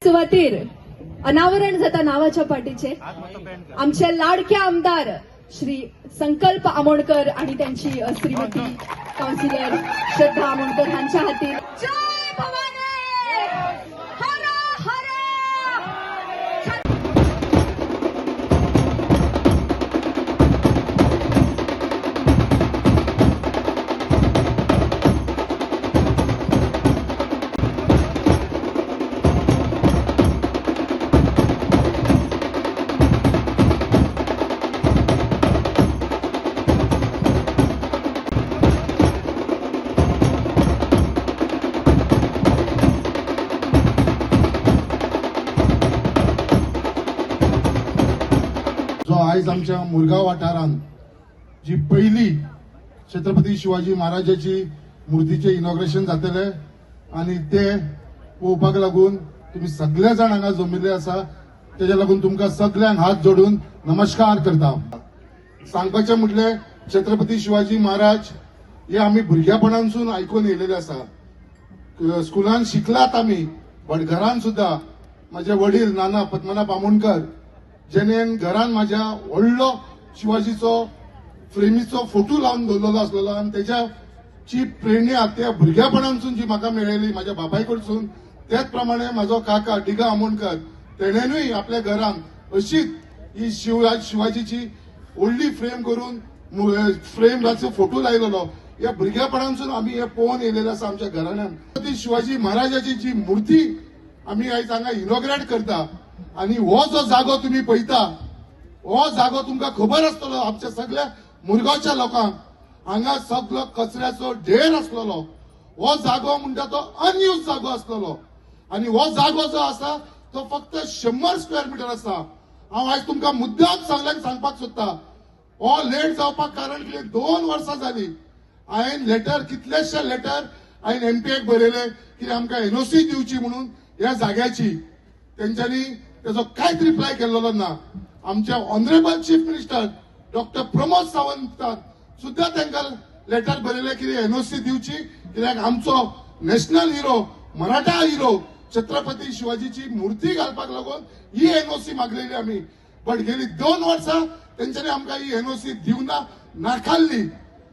सुवातीर अनावरण जाता नावाच्या पार्टीचे आमचे लाडके आमदार श्री संकल्प आमोणकर आणि त्यांची श्रीमती काउन्सिलर श्रद्धा आमोणकर यांच्या हाती जय भवानी हर हर जो आज आमच्या मुरगांव वाठारांत जी पहिली छत्रपती शिवाजी महाराजाची मूर्तीचे इनॉग्रेशन जातले आणि ते पळोवपाक लागून तुम्ही सगळे जाण हांगा जमिल्ले आसा तेज्या लागून तुमकां सगळ्यांक हात जोडून नमस्कार करता। सांगपाचें म्हटलें छत्रपती शिवाजी महाराज हे आमी भुरग्यापणांसून आयकून येयलेले आसा। स्कुलान शिकलात आमी बट घरान सुद्धा माझे वडील नाना पद्मनाभ आमोणकर जेणे घरान माझ्या व्हडलो शिवाजीचो फ्रेमीचो फोटो लावून दवरलेलो आसलेलो आणि त्याची प्रेरणा त्या भुरग्यापणांसून जी म्हाका मेळिल्ली माझ्या बापाय कडसून त्याच प्रमाणे माझो काका डिगा आमोणकर तेणेनूय आपल्या घरान अशीच ही शिवाजीची व्हडली फ्रेम करून फ्रेमचो फोटो लायलेलो या भुरग्यापणांसून आमी हे पळोवन येयलेले आसा आमच्या घराण्यांत। ती शिवाजी महाराजाची जी मूर्ती आमी आयज हांगा इनॉग्रेट करता आणि हो जो जागो तुम्ही पळयता हो जागो तुमकां खबर आसतलो आमच्या सगळ्या मुरगांवच्या लोकांक हांगा सगळो कचऱ्याचो ढेर आसलेलो। हो जागो म्हणटा तो अनयूज जागो आसलेलो आणि हो जागो जो आसा तो फक्त 100 स्क्वेअर मिटर आसा। हांव आयज तुमकां मुद्दाम सांगपाक सोदता हो लेट जावपाक कारण कितें 2 वर्सां जाली हांवें लेटर कितलेशे लेटर हांवें एमपीएक बरयले की आमकां एनओसी दिवची म्हणून ह्या जाग्याची तेंच्यांनी त्याचो कांयच रिप्लाय केल्लो ना। आमच्या honourable chief minister doctor Pramod सावंतान सुद्धा तांकां लेटर बरयले की एनओसी दिवची कित्याक आमचो national hero Maratha hero Chhatrapati शिवाजीची मूर्ती घालपाक लागून ही एनओसी मागलेली आमी बट गेली 2 वर्सां तेंच्यांनी आमकां ही एनओसी दिवना नाकारली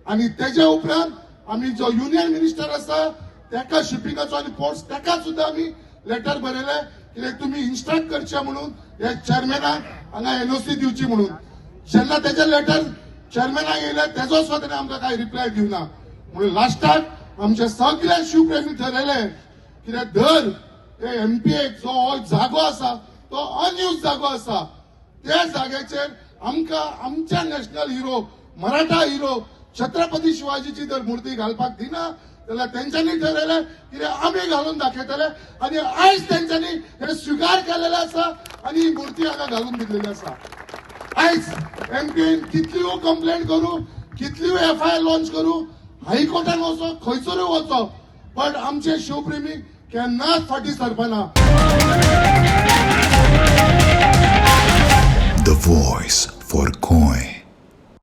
आणि तेज्या उपरांत आमी जो युनियन मिनिस्टर आसा ताका शिपिंगाचो आणि पोर्ट्स ताका सुद्धा आमी लेटर बरयले कित्याक तुम्ही इन्स्ट्रक्ट करचे म्हणून या चेअरमॅनाक हांगा एनओसी दिवची म्हणून। जेन्ना तेजे लेटर चेअरमॅनाक येयले तेजो सुद्धा ताणें आमकां कांय रिप्लाय दिवना म्हणून लास्टाक आमचे सगळे शिवप्रेमी ठरयले कित्याक दर हे एमपीएक जो हो जागो आसा तो अनयूज जागो आसा त्या जाग्याचेर आमकां आमच्या national hero Maratha hero Chhatrapati शिवाजीची जर मूर्ती घालपाक दिना जाल्यार तेंच्यांनी ठरयलें कित्याक आमी घालून दाखयतले आणि आयज तेंच्यांनी हे स्वीकार केलेले आसा आणि ही मूर्ती हांगा घालून दिल्लेली आसा। आयज एमपीन कितल्यो कंप्लेंट करू कितल्यो एफआयआर लॉन्च करू हायकोर्टान वचो खंयसरूय वचो बट आमचे शिवप्रेमी केन्नाच फाटी सरपाना।